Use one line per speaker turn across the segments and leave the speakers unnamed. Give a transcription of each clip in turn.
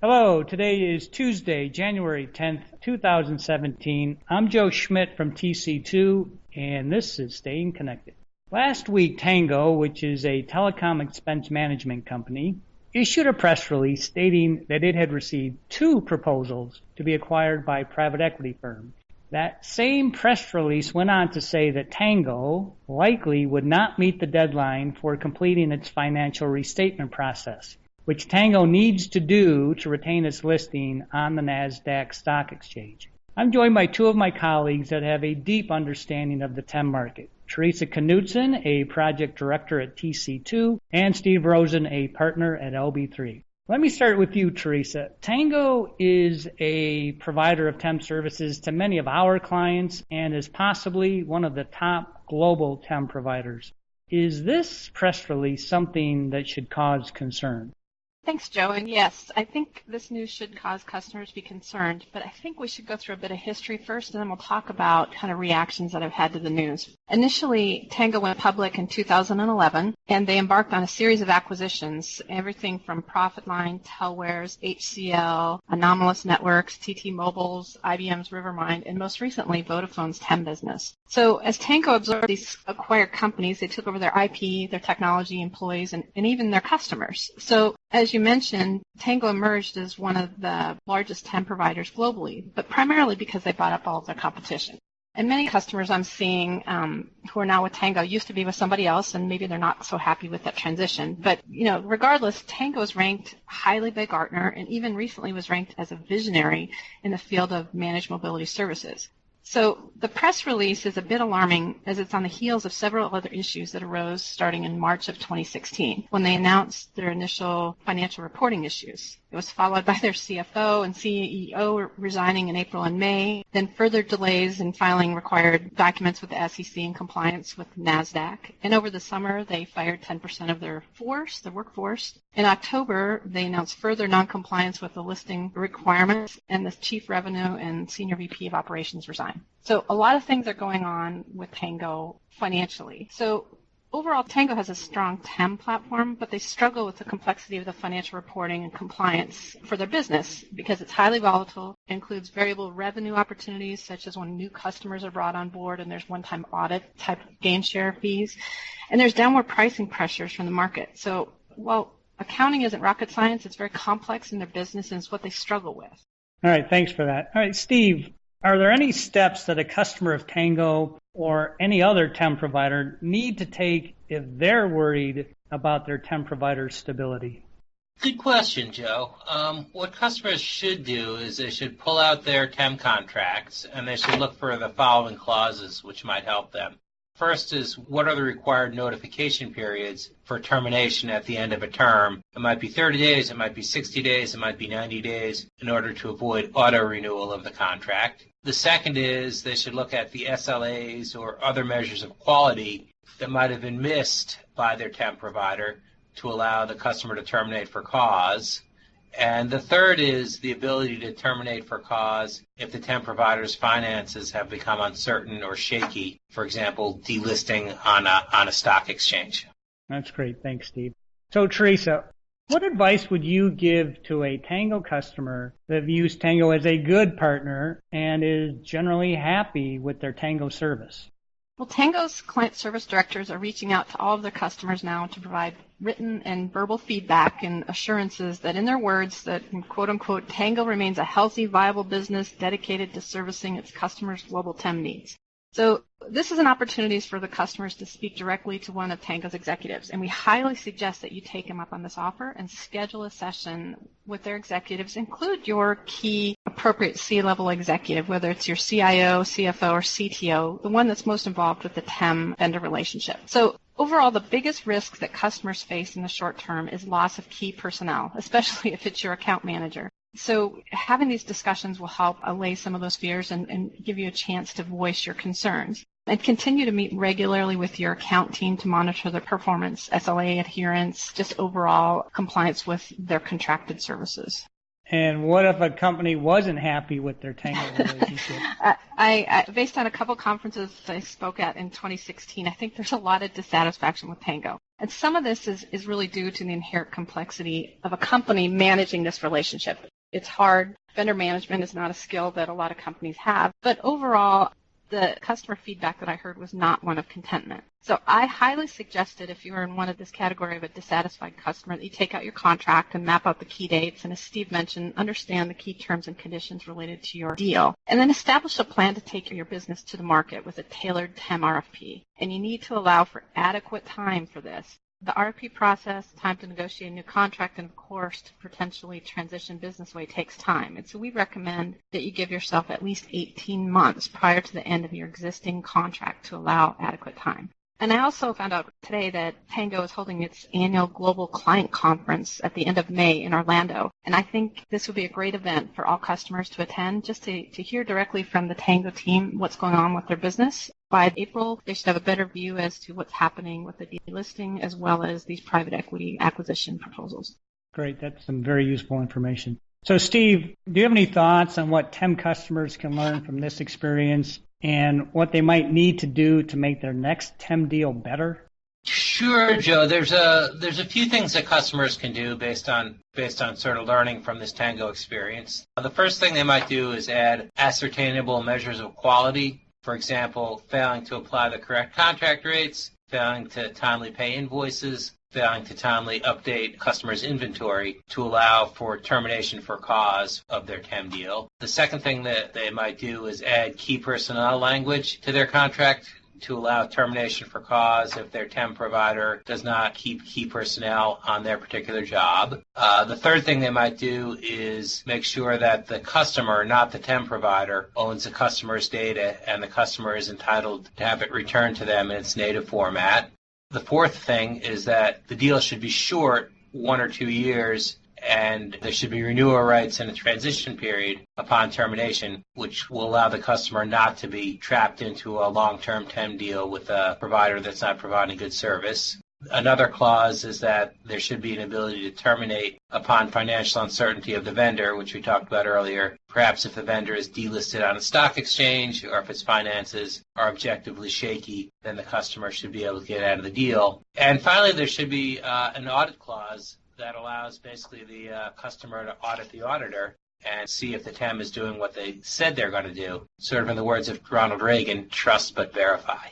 Hello, today is Tuesday, January 10th, 2017. I'm Joe Schmidt from TC2, and this is Staying Connected. Last week, Tangoe, which is a Telecom Expense Management company, issued a press release stating that it had received 2 proposals to be acquired by private equity firms. That same press release went on to say that Tangoe likely would not meet the deadline for completing its financial restatement process, which Tangoe needs to do to retain its listing on the Nasdaq stock exchange. I'm joined by 2 of my colleagues that have a deep understanding of the TEM market. Theresa Knutson, a project director at TC2, and Steve Rosen, a partner at LB3. Let me start with you, Theresa. Tangoe is a provider of TEM services to many of our clients and is possibly one of the top global TEM providers. Is this press release something that should cause concern?
Thanks, Joe. And yes, I think this news should cause customers to be concerned, but I think we should go through a bit of history first, and then we'll talk about kind of reactions that I've had to the news. Initially, Tangoe went public in 2011, and they embarked on a series of acquisitions, everything from Profitline, Telware's, HCL, Anomalous Networks, TT Mobile's, IBM's Rivermind, and most recently, Vodafone's TEM business. So as Tangoe absorbed these acquired companies, they took over their IP, their technology, employees, and even their customers. So as you mentioned, Tangoe emerged as one of the largest TEM providers globally, but primarily because they bought up all of their competition. And many customers I'm seeing who are now with Tangoe used to be with somebody else, and maybe they're not so happy with that transition. But, regardless, Tangoe is ranked highly by Gartner, and even recently was ranked as a visionary in the field of managed mobility services. So the press release is a bit alarming as it's on the heels of several other issues that arose starting in March of 2016 when they announced their initial financial reporting issues. It was followed by their CFO and CEO resigning in April and May, then further delays in filing required documents with the SEC in compliance with Nasdaq. And over the summer, they fired 10% of their workforce. In October, they announced further noncompliance with the listing requirements, and the Chief Revenue and Senior VP of Operations resigned. So a lot of things are going on with Tangoe financially. So overall, Tangoe has a strong TEM platform, but they struggle with the complexity of the financial reporting and compliance for their business because it's highly volatile, includes variable revenue opportunities, such as when new customers are brought on board and there's one-time audit type of gain share fees, and there's downward pricing pressures from the market. So while accounting isn't rocket science, it's very complex in their business, and it's what they struggle with.
All right, thanks for that. All right, Steve, are there any steps that a customer of Tangoe or any other TEM provider need to take if they're worried about their TEM provider's stability?
Good question, Joe. What customers should do is they should pull out their TEM contracts, and they should look for the following clauses which might help them. First is, what are the required notification periods for termination at the end of a term? It might be 30 days, it might be 60 days, it might be 90 days in order to avoid auto-renewal of the contract. The second is they should look at the SLAs or other measures of quality that might have been missed by their TEM provider to allow the customer to terminate for cause. And the third is the ability to terminate for cause if the TEM provider's finances have become uncertain or shaky, for example, delisting on a stock exchange.
That's great. Thanks, Steve. So, Theresa, what advice would you give to a Tangoe customer that views Tangoe as a good partner and is generally happy with their Tangoe service?
Well, Tangoe's client service directors are reaching out to all of their customers now to provide written and verbal feedback and assurances that, in their words, that, quote unquote, Tangoe remains a healthy, viable business dedicated to servicing its customers' global TEM needs. So this is an opportunity for the customers to speak directly to one of Tangoe's executives, and we highly suggest that you take them up on this offer and schedule a session with their executives. Include your key appropriate C-level executive, whether it's your CIO, CFO, or CTO, the one that's most involved with the TEM vendor relationship. So overall, the biggest risk that customers face in the short term is loss of key personnel, especially if it's your account manager. So having these discussions will help allay some of those fears and give you a chance to voice your concerns. And continue to meet regularly with your account team to monitor their performance, SLA adherence, just overall compliance with their contracted services.
And what if a company wasn't happy with their Tangoe relationship?
I based on a couple conferences I spoke at in 2016, I think there's a lot of dissatisfaction with Tangoe. And some of this is really due to the inherent complexity of a company managing this relationship. It's hard. Vendor management is not a skill that a lot of companies have. But overall, the customer feedback that I heard was not one of contentment. So I highly suggested, if you were in one of this category of a dissatisfied customer, that you take out your contract and map out the key dates. And as Steve mentioned, understand the key terms and conditions related to your deal. And then establish a plan to take your business to the market with a tailored TEM RFP. And you need to allow for adequate time for this. The RFP process, time to negotiate a new contract, and of course to potentially transition business away takes time. And so we recommend that you give yourself at least 18 months prior to the end of your existing contract to allow adequate time. And I also found out today that Tangoe is holding its annual Global Client Conference at the end of May in Orlando. And I think this would be a great event for all customers to attend, just to hear directly from the Tangoe team what's going on with their business. By April, they should have a better view as to what's happening with the delisting as well as these private equity acquisition proposals.
Great. That's some very useful information. So, Steve, do you have any thoughts on what TEM customers can learn from this experience and what they might need to do to make their next TEM deal better?
Sure, Joe. There's a few things that customers can do based on sort of learning from this Tangoe experience. The first thing they might do is add ascertainable measures of quality. For example, failing to apply the correct contract rates, failing to timely pay invoices, failing to timely update customers' inventory to allow for termination for cause of their TEM deal. The second thing that they might do is add key personnel language to their contract to allow termination for cause if their TEM provider does not keep key personnel on their particular job. The third thing they might do is make sure that the customer, not the TEM provider, owns the customer's data and the customer is entitled to have it returned to them in its native format. The fourth thing is that the deal should be short, 1 or 2 years, and there should be renewal rights in a transition period upon termination, which will allow the customer not to be trapped into a long-term TEM deal with a provider that's not providing good service. Another clause is that there should be an ability to terminate upon financial uncertainty of the vendor, which we talked about earlier. Perhaps if the vendor is delisted on a stock exchange or if its finances are objectively shaky, then the customer should be able to get out of the deal. And finally, there should be an audit clause that allows basically the customer to audit the auditor and see if the TEM is doing what they said they're going to do. Sort of in the words of Ronald Reagan, trust but verify.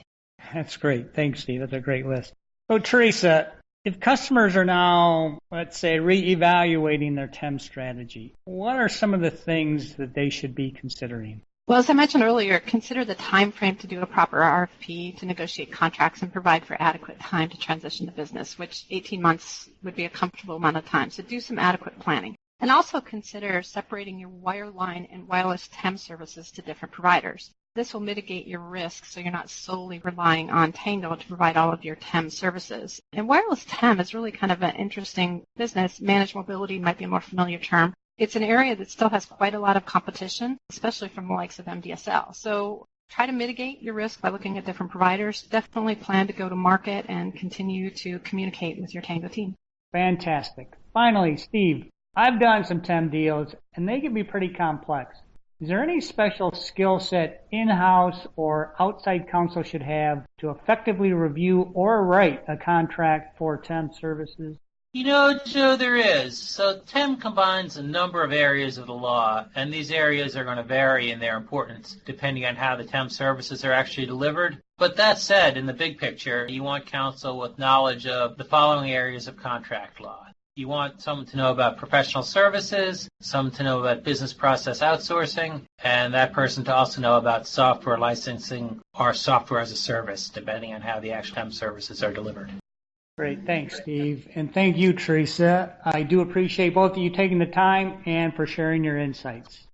That's great. Thanks, Steve. That's a great list. So, Theresa, if customers are now, let's say, reevaluating their TEM strategy, what are some of the things that they should be considering?
Well, as I mentioned earlier, consider the time frame to do a proper RFP, to negotiate contracts, and provide for adequate time to transition the business, which 18 months would be a comfortable amount of time. So do some adequate planning. And also consider separating your wireline and wireless TEM services to different providers. This will mitigate your risk so you're not solely relying on Tangoe to provide all of your TEM services. And wireless TEM is really kind of an interesting business. Managed mobility might be a more familiar term. It's an area that still has quite a lot of competition, especially from the likes of MDSL. So try to mitigate your risk by looking at different providers. Definitely plan to go to market and continue to communicate with your Tangoe team.
Fantastic. Finally, Steve, I've done some TEM deals, and they can be pretty complex. Is there any special skill set in-house or outside counsel should have to effectively review or write a contract for TEM services?
You know, Joe, there is. So TEM combines a number of areas of the law, and these areas are going to vary in their importance depending on how the TEM services are actually delivered. But that said, in the big picture, you want counsel with knowledge of the following areas of contract law. You want someone to know about professional services, someone to know about business process outsourcing, and that person to also know about software licensing or software as a service, depending on how the actual TEM services are delivered.
Great. Thanks, Steve. And thank you, Theresa. I do appreciate both of you taking the time and for sharing your insights.